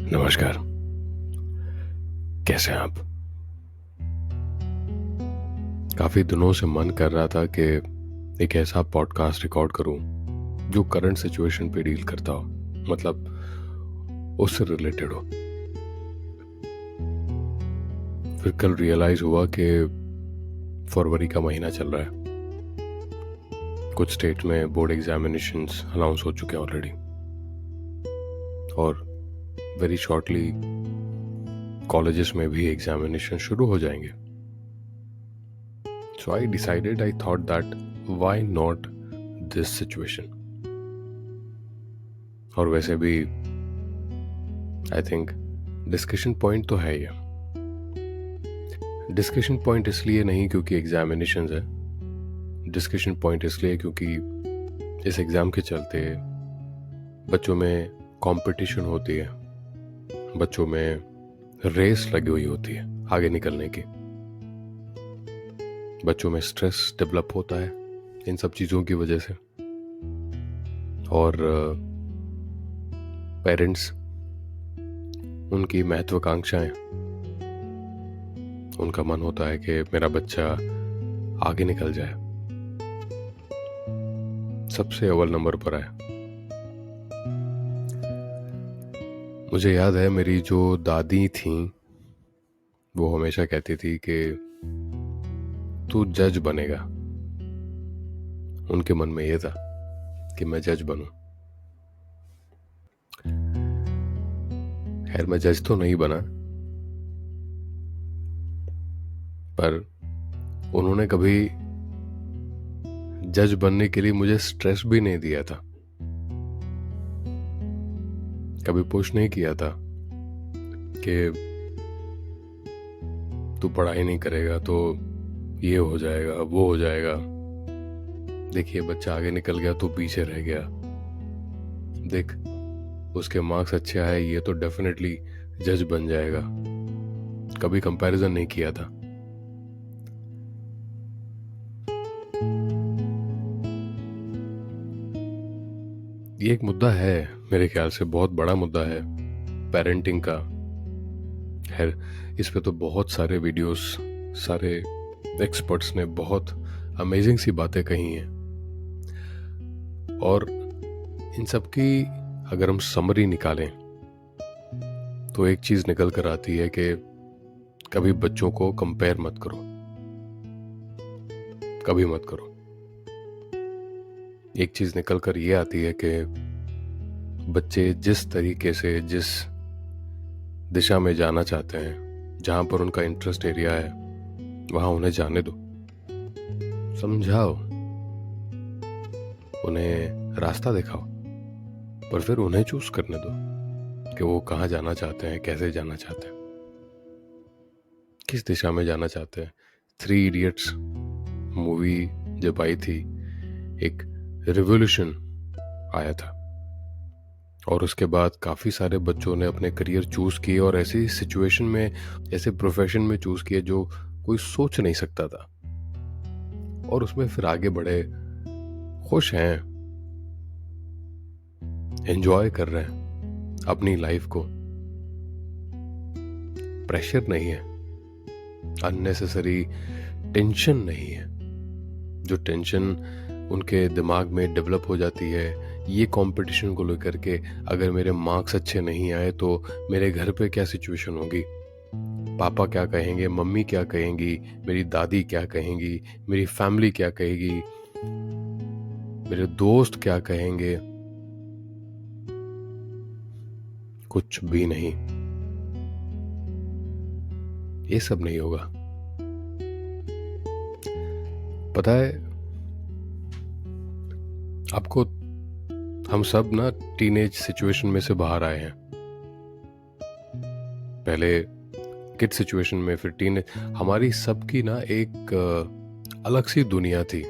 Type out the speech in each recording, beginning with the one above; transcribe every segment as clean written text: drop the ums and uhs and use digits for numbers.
नमस्कार। कैसे हैं आप? काफ़ी दिनों से मन कर रहा था कि एक ऐसा पॉडकास्ट रिकॉर्ड करूं जो करंट सिचुएशन पे डील करता हो, मतलब उससे रिलेटेड हो। फिर कल रियलाइज हुआ कि फरवरी का महीना चल रहा है। कुछ स्टेट में बोर्ड एग्जामिनेशंस अनाउंस हो चुके हैं ऑलरेडी, और वेरी शॉर्टली कॉलेजेस में भी एग्जामिनेशन शुरू हो जाएंगे। So I thought that why not this situation? और वैसे भी आई थिंक डिस्कशन पॉइंट तो है ये। डिस्कशन पॉइंट इसलिए नहीं क्योंकि एग्जामिनेशंस है, डिस्कशन पॉइंट इसलिए क्योंकि इस एग्ज़ाम के चलते बच्चों में कंपटीशन होती है, बच्चों में रेस लगी हुई होती है आगे निकलने की, बच्चों में स्ट्रेस डेवलप होता है इन सब चीज़ों की वजह से। और पेरेंट्स, उनकी महत्वाकांक्षाएं, उनका मन होता है कि मेरा बच्चा आगे निकल जाए, सबसे अव्वल नंबर पर आए। मुझे याद है मेरी जो दादी थी वो हमेशा कहती थी कि तू जज बनेगा। उनके मन में ये था कि मैं जज बनूं। खैर, मैं जज तो नहीं बना, पर उन्होंने कभी जज बनने के लिए मुझे स्ट्रेस भी नहीं दिया था, कभी पुश नहीं किया था कि तू पढ़ाई नहीं करेगा तो ये हो जाएगा, वो हो जाएगा। देखिए, बच्चा आगे निकल गया तो पीछे रह गया। देख, उसके मार्क्स अच्छे आए, ये तो डेफिनेटली जज बन जाएगा। कभी कंपैरिजन नहीं किया था। ये एक मुद्दा है, मेरे ख्याल से बहुत बड़ा मुद्दा है पेरेंटिंग का। खैर, इस पे तो बहुत सारे वीडियोस, सारे एक्सपर्ट्स ने बहुत अमेजिंग सी बातें कही हैं, और इन सब की अगर हम समरी निकालें तो एक चीज निकल कर आती है कि कभी बच्चों को कंपेयर मत करो, कभी मत करो। एक चीज निकल कर ये आती है कि बच्चे जिस तरीके से, जिस दिशा में जाना चाहते हैं, जहां पर उनका इंटरेस्ट एरिया है, वहां उन्हें जाने दो, समझाओ, उन्हें रास्ता दिखाओ, पर फिर उन्हें चूज करने दो कि वो कहाँ जाना चाहते हैं, कैसे जाना चाहते हैं, किस दिशा में जाना चाहते हैं। 3 इडियट्स मूवी जब आई थी, एक रिवॉल्यूशन आया था, और उसके बाद काफ़ी सारे बच्चों ने अपने करियर चूज़ किए, और ऐसी सिचुएशन में, ऐसे प्रोफेशन में चूज़ किए जो कोई सोच नहीं सकता था, और उसमें फिर आगे बढ़े, खुश हैं, एंजॉय कर रहे हैं अपनी लाइफ को। प्रेशर नहीं है, अननेसेसरी टेंशन नहीं है। जो टेंशन उनके दिमाग में डेवलप हो जाती है ये कंपटीशन को लेकर के, अगर मेरे मार्क्स अच्छे नहीं आए तो मेरे घर पे क्या सिचुएशन होगी, पापा क्या कहेंगे, मम्मी क्या कहेंगी, मेरी दादी क्या कहेंगी, मेरी फैमिली क्या कहेगी, मेरे दोस्त क्या कहेंगे। कुछ भी नहीं, ये सब नहीं होगा। पता है आपको, हम सब ना टीनेज सिचुएशन में से बाहर आए हैं। पहले किड सिचुएशन में, फिर टीनेज। हमारी सबकी ना एक अलग सी दुनिया थी।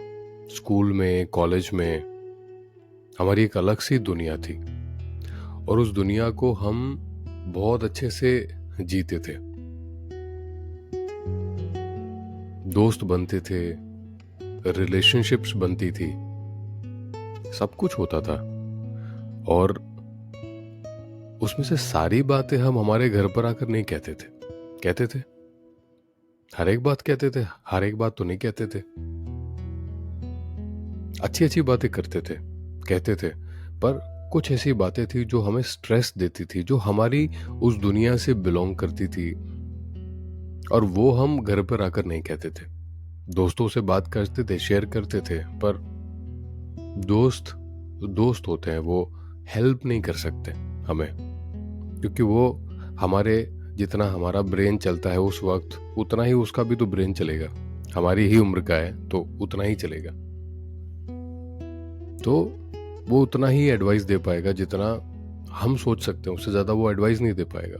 स्कूल में, कॉलेज में हमारी एक अलग सी दुनिया थी, और उस दुनिया को हम बहुत अच्छे से जीते थे। दोस्त बनते थे, रिलेशनशिप्स बनती थी, सब कुछ होता था, और उसमें से सारी बातें हम हमारे घर पर आकर नहीं कहते थे। कहते थे, हर एक बात कहते थे, हर एक बात तो नहीं कहते थे। अच्छी अच्छी बातें करते थे, कहते थे, पर कुछ ऐसी बातें थी जो हमें स्ट्रेस देती थी, जो हमारी उस दुनिया से बिलोंग करती थी, और वो हम घर पर आकर नहीं कहते थे। दोस्तों से बात करते थे, शेयर करते थे, पर दोस्त दोस्त होते हैं, वो हेल्प नहीं कर सकते हमें, क्योंकि वो हमारे जितना हमारा ब्रेन चलता है उस वक्त, उतना ही उसका भी तो ब्रेन चलेगा। हमारी ही उम्र का है तो उतना ही चलेगा, तो वो उतना ही एडवाइस दे पाएगा जितना हम सोच सकते हैं, उससे ज़्यादा वो एडवाइस नहीं दे पाएगा।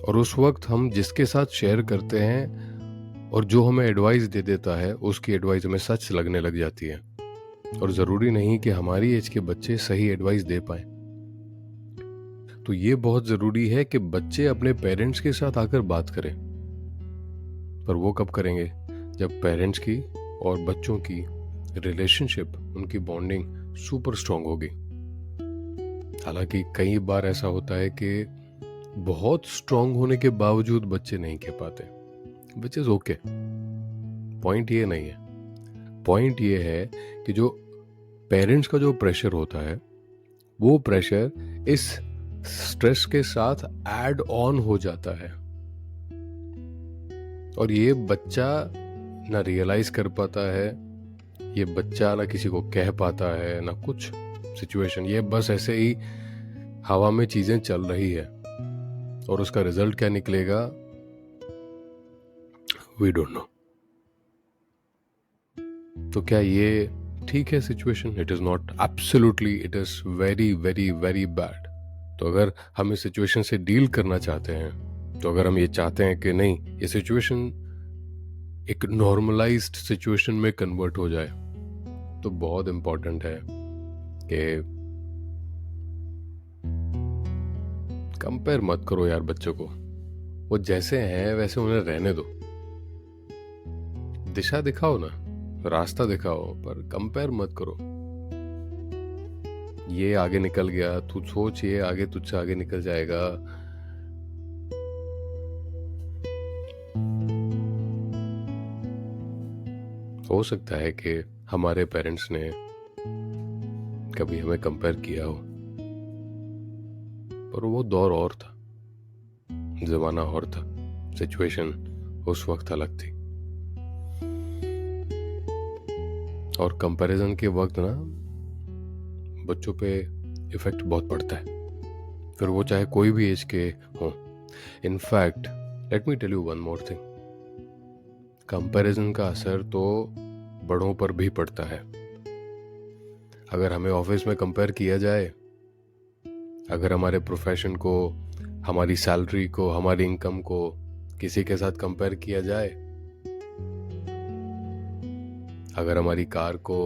और उस वक्त हम जिसके साथ शेयर करते हैं और जो हमें एडवाइस दे देता है, उसकी एडवाइस हमें सच लगने लग जाती है। और ज़रूरी नहीं कि हमारी एज के बच्चे सही एडवाइस दे पाए। तो ये बहुत ज़रूरी है कि बच्चे अपने पेरेंट्स के साथ आकर बात करें। पर वो कब करेंगे? जब पेरेंट्स की और बच्चों की रिलेशनशिप, उनकी बॉन्डिंग सुपर स्ट्रांग होगी। हालांकि कई बार ऐसा होता है कि बहुत स्ट्रांग होने के बावजूद बच्चे नहीं कह पाते, विच इज ओके। पॉइंट ये नहीं है, पॉइंट ये है कि जो पेरेंट्स का जो प्रेशर होता है, वो प्रेशर इस स्ट्रेस के साथ ऐड ऑन हो जाता है, और ये बच्चा ना रियलाइज कर पाता है, ये बच्चा ना किसी को कह पाता है, ना कुछ सिचुएशन, ये बस ऐसे ही हवा में चीजें चल रही है, और उसका रिजल्ट क्या निकलेगा वी डोंट नो। तो क्या ये ठीक है situation? It is not, absolutely it is very very very bad. तो अगर हम इस सिचुएशन से डील करना चाहते हैं, तो अगर हम ये चाहते हैं कि नहीं, ये सिचुएशन एक नॉर्मलाइज्ड सिचुएशन में कन्वर्ट हो जाए, तो बहुत इंपॉर्टेंट है कि कंपेयर मत करो यार बच्चों को। वो जैसे हैं वैसे उन्हें रहने दो। दिशा दिखाओ ना, रास्ता दिखाओ, पर कंपेयर मत करो। ये आगे निकल गया, तू सोच ये आगे तुझसे आगे निकल जाएगा। हो सकता है कि हमारे पेरेंट्स ने कभी हमें कंपेयर किया हो, पर वो दौर और था, जमाना और था, सिचुएशन उस वक्त अलग थी। और कंपैरिजन के वक्त ना बच्चों पे इफेक्ट बहुत पड़ता है, फिर वो चाहे कोई भी एज के हो। In fact let me tell you one more thing, comparison का असर तो बड़ों पर भी पड़ता है। अगर हमें ऑफिस में कंपेयर किया जाए, अगर हमारे प्रोफेशन को, हमारी सैलरी को, हमारी इनकम को किसी के साथ कंपेयर किया जाए, अगर हमारी कार को,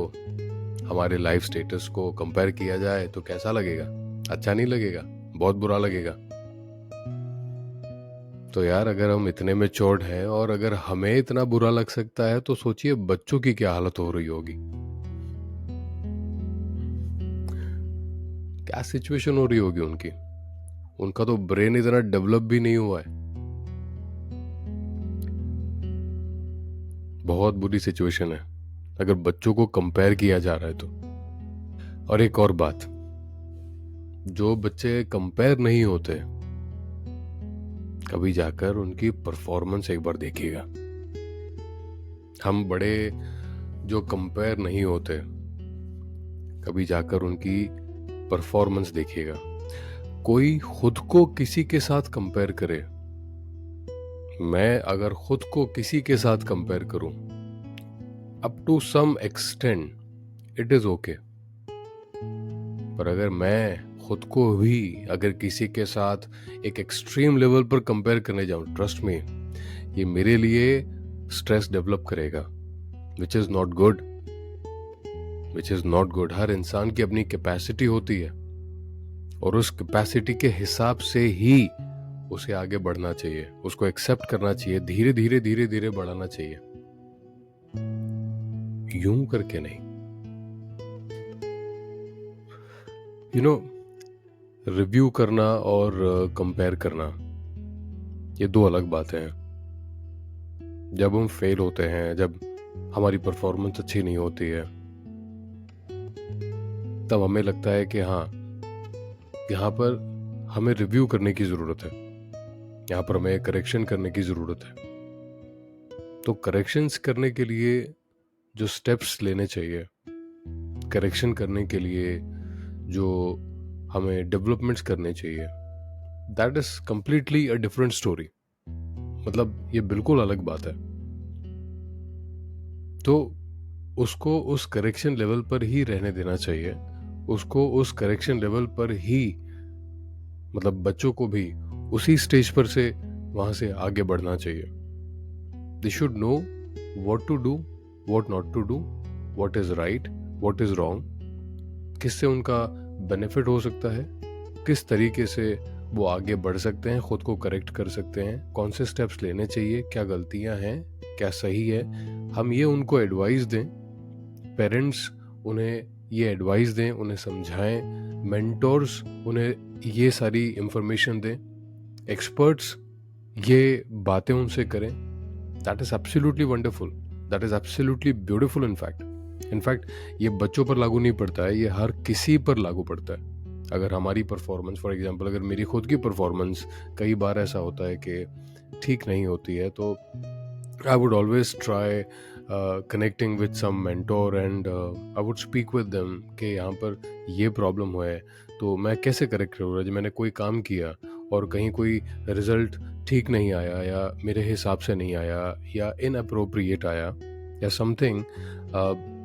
हमारे लाइफ स्टेटस को कंपेयर किया जाए, तो कैसा लगेगा? अच्छा नहीं लगेगा, बहुत बुरा लगेगा। तो यार अगर हम इतने मैच्योर्ड हैं और अगर हमें इतना बुरा लग सकता है, तो सोचिए बच्चों की क्या हालत हो रही होगी, क्या सिचुएशन हो रही होगी उनकी। उनका तो ब्रेन इतना डेवलप भी नहीं हुआ है। बहुत बुरी सिचुएशन है अगर बच्चों को कंपेयर किया जा रहा है तो। और एक और बात, जो बच्चे कंपेयर नहीं होते, कभी जाकर उनकी परफॉर्मेंस एक बार देखिएगा। हम बड़े जो कंपेयर नहीं होते, कभी जाकर उनकी परफॉर्मेंस देखिएगा। कोई खुद को किसी के साथ कंपेयर करे, मैं अगर खुद को किसी के साथ कंपेयर करूं, up to some extent it is okay, पर अगर मैं खुद को भी अगर किसी के साथ एक एक्सट्रीम लेवल पर कंपेयर करने जाऊं, ट्रस्ट मी, ये मेरे लिए स्ट्रेस डेवलप करेगा, which is not good, which is not good. हर इंसान की अपनी कैपेसिटी होती है, और उस कैपेसिटी के हिसाब से ही उसे आगे बढ़ना चाहिए, उसको एक्सेप्ट करना चाहिए, धीरे धीरे धीरे धीरे बढ़ाना चाहिए, यूं करके नहीं। यू नो, रिव्यू करना और कंपेयर करना ये दो अलग बातें हैं. जब हम फेल होते हैं, जब हमारी परफॉर्मेंस अच्छी नहीं होती है, तब हमें लगता है कि हाँ, यहाँ पर हमें रिव्यू करने की ज़रूरत है, यहाँ पर हमें करेक्शन करने की ज़रूरत है. तो करेक्शंस करने के लिए जो स्टेप्स लेने चाहिए, करेक्शन करने के लिए जो हमें डेवलपमेंट्स करने चाहिए, that is completely a different story. मतलब ये बिल्कुल अलग बात है. तो उसको उस करेक्शन लेवल पर ही रहने देना चाहिए, उसको उस करेक्शन लेवल पर ही, मतलब बच्चों को भी उसी स्टेज पर से वहां से आगे बढ़ना चाहिए. They should know what to do, what not to do, what is right, what is wrong, किससे उनका बेनिफिट हो सकता है, किस तरीके से वो आगे बढ़ सकते हैं, खुद को करेक्ट कर सकते हैं, कौन से स्टेप्स लेने चाहिए, क्या गलतियां हैं, क्या सही है. हम ये उनको एडवाइस दें, पेरेंट्स उन्हें ये एडवाइस दें, उन्हें समझाएं, मेंटोर्स उन्हें ये सारी इंफॉर्मेशन दें, एक्सपर्ट्स ये बातें उनसे करें. That is absolutely wonderful, that is absolutely beautiful. In fact ये बच्चों पर लागू नहीं पड़ता है, ये हर किसी पर लागू पड़ता है. अगर हमारी परफॉर्मेंस, फॉर एग्जांपल अगर मेरी खुद की परफॉर्मेंस कई बार ऐसा होता है कि ठीक नहीं होती है, तो I would always try connecting with some mentor and I would speak with them कि यहाँ पर ये प्रॉब्लम हुआ है, तो मैं कैसे करेक्ट करूँ. जब मैंने कोई काम किया और कहीं कोई रिजल्ट ठीक नहीं आया, या मेरे हिसाब से नहीं आया, या इनअप्रोप्रिएट आया, या समथिंग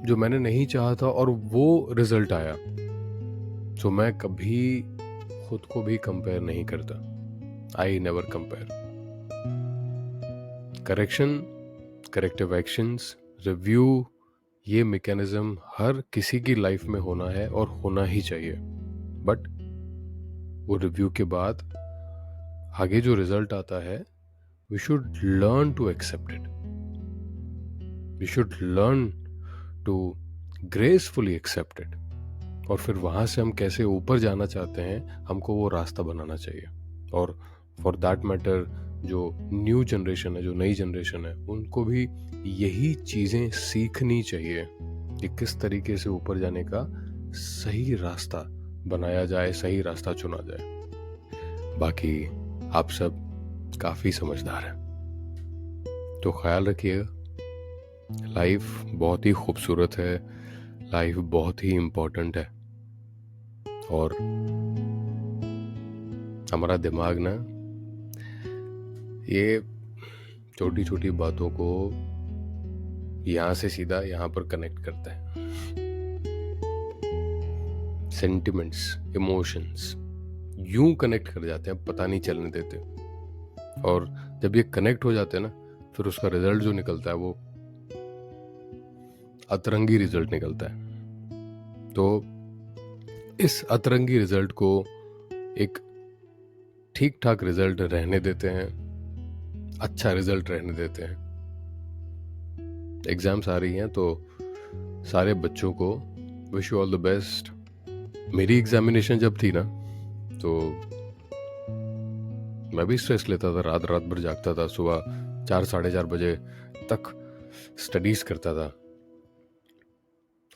जो मैंने नहीं चाहा था और वो रिजल्ट आया, तो मैं कभी खुद को भी कंपेयर नहीं करता. I never compare. Correction, corrective actions, review, ये मैकेनिज्म हर किसी की लाइफ में होना है और होना ही चाहिए. बट वो रिव्यू के बाद आगे जो रिजल्ट आता है, we should learn to accept it, we should learn to gracefully accept it. और फिर वहां से हम कैसे ऊपर जाना चाहते हैं, हमको वो रास्ता बनाना चाहिए. और फॉर दैट मैटर जो न्यू जनरेशन है, जो नई जनरेशन है, उनको भी यही चीजें सीखनी चाहिए कि किस तरीके से ऊपर जाने का सही रास्ता बनाया जाए, सही रास्ता चुना जाए. बाकी आप सब काफी समझदार हैं, तो ख्याल रखिएगा. लाइफ बहुत ही खूबसूरत है, लाइफ बहुत ही इम्पोर्टेंट है, और हमारा दिमाग ना ये छोटी छोटी बातों को यहाँ से सीधा यहाँ पर कनेक्ट करता है. सेंटिमेंट्स, इमोशंस यूं कनेक्ट कर जाते हैं, पता नहीं चलने देते. और जब ये कनेक्ट हो जाते हैं ना, फिर उसका रिजल्ट जो निकलता है वो अतरंगी रिजल्ट निकलता है. तो इस अतरंगी रिजल्ट को एक ठीक ठाक रिजल्ट रहने देते हैं, अच्छा रिजल्ट रहने देते हैं. एग्जाम्स आ रही हैं, तो सारे बच्चों को wish you all the best. मेरी एग्जामिनेशन जब थी ना, तो मैं भी स्ट्रेस लेता था, रात भर जागता था, सुबह 4-4:30 बजे तक स्टडीज करता था,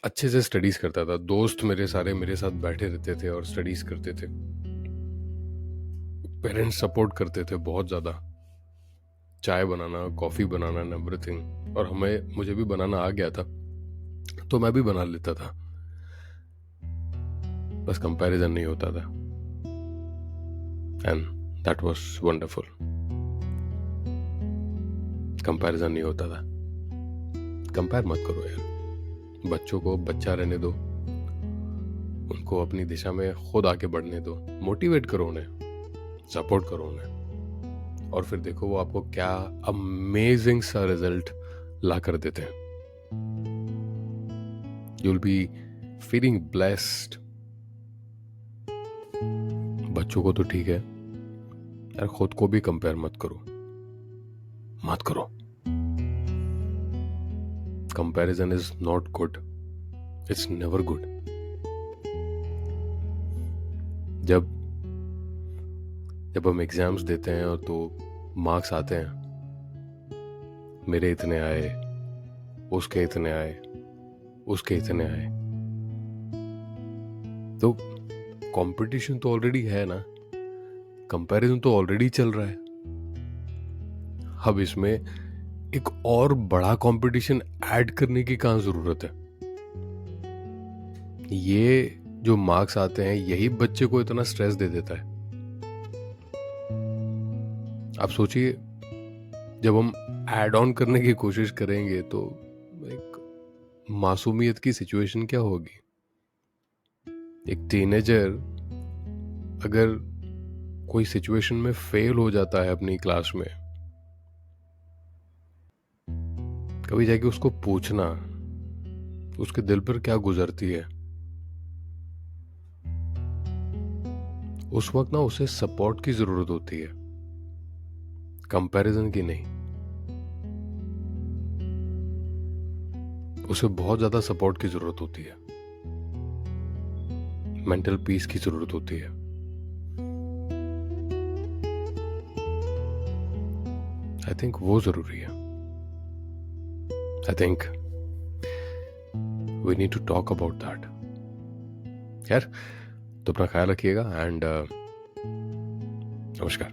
अच्छे से स्टडीज करता था. दोस्त मेरे सारे मेरे साथ बैठे रहते थे और स्टडीज करते थे. पेरेंट्स सपोर्ट करते थे बहुत ज़्यादा, चाय बनाना, कॉफ़ी बनाना एंड एवरीथिंग. और मुझे भी बनाना आ गया था, तो मैं भी बना लेता था. बस कंपैरिजन नहीं होता था, and that was wonderful. Comparison नहीं होता था. कंपेयर मत करो यार, बच्चों को बच्चा रहने दो, उनको अपनी दिशा में खुद आगे बढ़ने दो. मोटिवेट करो उन्हें, सपोर्ट करो उन्हें, और फिर देखो वो आपको क्या अमेजिंग सा रिजल्ट ला कर देते हैं. You will be feeling blessed. बच्चों को तो ठीक है यार, खुद को भी कंपेयर मत करो, मत करो. Comparison is not good, it's never good. जब जब हम एग्जाम्स देते हैं और तो मार्क्स आते हैं, मेरे इतने आए, उसके इतने आए, उसके इतने आए, तो कंपटीशन तो ऑलरेडी है ना, कंपैरिजन तो ऑलरेडी चल रहा है। अब इसमें एक और बड़ा कंपटीशन ऐड करने की कहाँ जरूरत है? ये जो मार्क्स आते हैं यही बच्चे को इतना स्ट्रेस दे देता है। आप सोचिए, जब हम ऐड ऑन करने की कोशिश करेंगे तो एक मासूमियत की सिचुएशन क्या होगी? एक टीनेजर अगर कोई सिचुएशन में फेल हो जाता है अपनी क्लास में, कभी जाके उसको पूछना उसके दिल पर क्या गुजरती है। उस वक्त ना उसे सपोर्ट की जरूरत होती है, कंपैरिजन की नहीं। उसे बहुत ज्यादा सपोर्ट की जरूरत होती है, मेंटल पीस की जरूरत होती है। आई थिंक वो जरूरी है। I think we need to talk about that. यार, तो अपना ख्याल रखिएगा एंड नमस्कार।